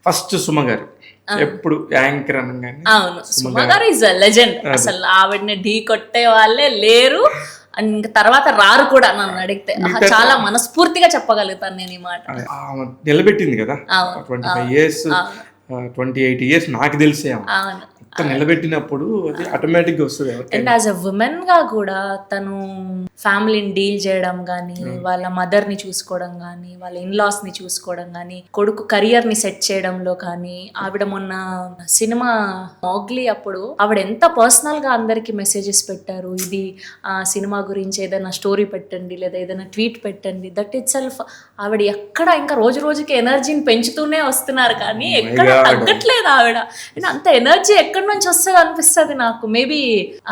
First Suma గారు ఎప్పుడు anchor అనగానే అవును, సుమ గారు ఈజ్ లెజెండ్. అసలు ఆవిడని ఢీ కొట్టే వాళ్ళే లేరు, ఇంకా తర్వాత రారు కూడా. నన్ను అడిగితే చాలా మనస్ఫూర్తిగా చెప్పగలుగుతాను నేను ఈ మాట. నిలబెట్టింది కదా అవును, 25 years 28 years నాకు తెలిసే అవును. నిలబెట్టినప్పుడు అది ఆటోమేటిక్ గా వస్తుంది. అండ్ యాజ్ అ ఉమెన్ గా కూడా తను ఫ్యామిలీని డీల్ చేయడం కానీ, వాళ్ళ మదర్ ని చూసుకోవడం కానీ, వాళ్ళ ఇన్లాస్ ని చూసుకోవడం కానీ, కొడుకు కెరియర్ ని సెట్ చేయడంలో కానీ, ఆవిడ మొన్న సినిమా మోగ్లీ అప్పుడు ఆవిడ ఎంత పర్సనల్ గా అందరికి మెసేజెస్ పెట్టారు. ఇది సినిమా గురించి ఏదైనా స్టోరీ పెట్టండి, లేదా ఏదైనా ట్వీట్ పెట్టండి. దట్ ఇట్ సెల్ఫ్ ఆవిడ ఎక్కడ ఇంకా రోజు రోజుకి ఎనర్జీని పెంచుతూనే వస్తున్నారు, కానీ ఎక్కడ తగ్గట్లేదు ఆవిడ. అండ్ అంత ఎనర్జీ ఎక్కడి నుంచి వస్తుంది అనిపిస్తుంది నాకు. మేబీ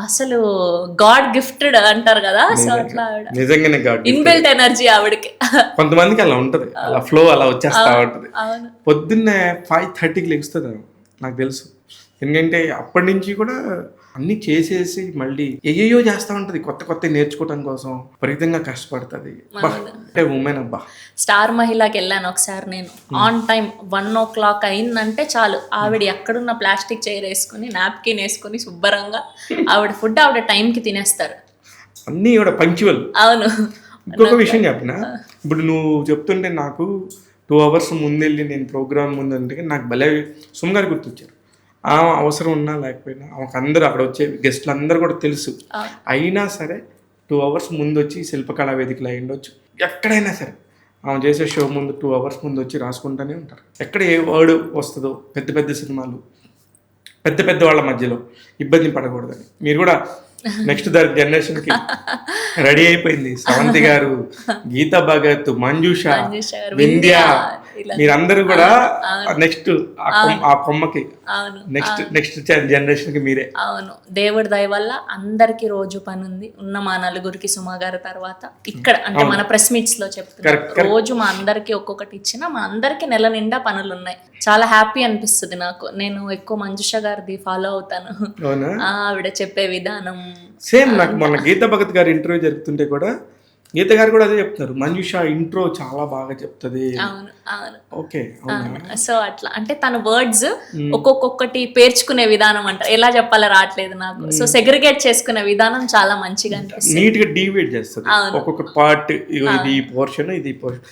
అసలు గాడ్ గిఫ్టెడ్ అంటారు కదా, సో అట్లా నిజంగానే ఇన్బిల్ట్ ఎనర్జీ ఆవిడకి. కొంతమందికి అలా ఉంటది, అలా ఫ్లో అలా వచ్చేస్తా ఉంటది. పొద్దున్నే 5:30కి లెగుస్తుంది నాకు తెలుసు. ఎందుకంటే అప్పటి నుంచి కూడా అన్ని చేసేసి మళ్ళీ ఏయో చేస్తా ఉంటది, కొత్త కొత్త నేర్చుకోవడం కోసం విపరీతంగా కష్టపడుతుంది. అంటే ఉమెన్ అబ్బా. స్టార్ మహిళకి వెళ్ళాను ఒకసారి నేను. ఆన్ టైం 1 o'clock అయిందంటే చాలు, ఆవిడ ఎక్కడున్న ప్లాస్టిక్ చైర్ వేసుకుని నాప్కిన్ వేసుకుని శుభ్రంగా ఆవిడ ఫుడ్ ఆవిడ టైంకి తినేస్తారు. అన్నీ కూడా పంక్చువల్. అవును. ఇంకొక విషయం చెప్పిన, ఇప్పుడు నువ్వు చెప్తుంటే నాకు 2 hours ముందెళ్ళి నేను ప్రోగ్రామ్ ముందు అంటే నాకు భలే సుమ గారు గుర్తొచ్చారు. ఆమె అవసరం ఉన్నా లేకపోయినా ఆమెకు అందరూ అక్కడ వచ్చే గెస్ట్లు అందరూ కూడా తెలుసు. అయినా సరే 2 hours ముందు వచ్చి శిల్పకళా వేదికలు అయి ఉండొచ్చు, ఎక్కడైనా సరే ఆమె చేసే షో ముందు 2 hours ముందు వచ్చి రాసుకుంటూనే ఉంటారు. ఎక్కడ ఏ వర్డ్ వస్తుందో, పెద్ద పెద్ద సినిమాలు పెద్ద పెద్ద వాళ్ళ మధ్యలో ఇబ్బంది పడకూడదని మీరు కూడా నెక్స్ట్ జనరేషన్ కి రెడీ అయిపోయింది. శ్రవంతి గారు, గీతా భగత్, మంజుష, వింధ్య, మీరందరూ కూడా నెక్స్ట్ ఆ కొమ్మకి నెక్స్ట్ జనరేషన్ కి మీరే. అవును, దేవుడి దయ వల్ల అందరికి రోజు పని ఉంది. ఉన్న మా నలుగురికి సుమ గారి తర్వాత ఇక్కడ అంటే మన ప్రెస్ మీట్స్ లో చెప్తున్నారు, రోజు మా అందరికి ఒక్కొక్కటి ఇచ్చినా మా అందరికి నెల నిండా పనులు ఉన్నాయి. చాలా హ్యాపీ అనిపిస్తుంది నాకు. నేను ఎక్కువ మంజుష గారిది ఫాలో అవుతాను, ఆవిడ చెప్పే విధానం సేమ్. నాకు మొన్న గీతా భగత్ గారి ఇంటర్వ్యూ జరుగుతుంటే కూడా గీత గారు కూడా అదే చెప్తున్నారు, మంజుష ఇంట్రో చాలా బాగా చెప్తుంది. అవును అవును. ఓకే. సో అట్లా అంటే తన వర్డ్స్ ఒక్కొక్కటి పేర్చుకునే విధానం అంటారు, ఎలా చెప్పాలో రావట్లేదు నాకు. సో సెగ్రిగేట్ చేసుకునే విధానం చాలా మంచిగా అనిపిస్తుంది. నీట్ గా డివైడ్ చేస్తుంది ఒక్కొక్క పార్ట్, ఇది ఈ పోర్షన్, ఇది పోర్షన్.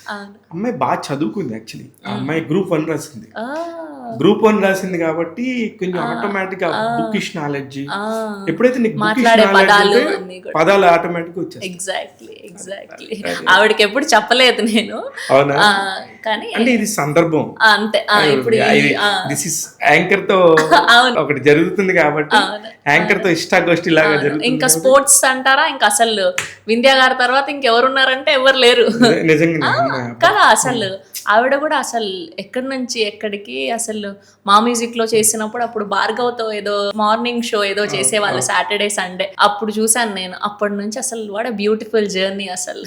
అమ్మాయి బాగా చదువుకుంది యాక్చువల్లీ. ఆ అమ్మాయి గ్రూప్ 1 రాసింది. గ్రూప్ 1 రాసింది కాబట్టి కొంచెం ఆటోమేటిక్ గా బుకిష్ నాలెడ్జ్, ఎప్పుడైతే నీకు మాట్లాడే పదాలు ఆటోమేటిక్ వచ్చాయి. Exactly exactly. ఆవిడకి ఎప్పుడు చెప్పలేదు నేను, కానీ అంటే ఇది సందర్భం అంతే. ఇప్పుడు దిస్ ఇస్ యాంకర్ తో ఒకటి జరుగుతుంది కాబట్టి యాంకర్ తో ఇష్టాగోష్ఠి లాగా జరుగుతుంది. ఇంకా స్పోర్ట్స్ అంటారా, ఇంకా అసలు వింధ్య గారి తర్వాత ఇంకెవరున్నారంటే ఎవరు లేరు నిజంగా కదా. అసలు ఆవిడ కూడా అసలు ఎక్కడి నుంచి ఎక్కడికి, అసలు మా మ్యూజిక్ లో చేసినప్పుడు అప్పుడు భార్గవ్తో ఏదో మార్నింగ్ షో ఏదో చేసేవాళ్ళు సాటర్డే సండే, అప్పుడు చూసాను నేను. అప్పటి నుంచి అసలు వాట్ ఎ బ్యూటిఫుల్ జర్నీ అసలు.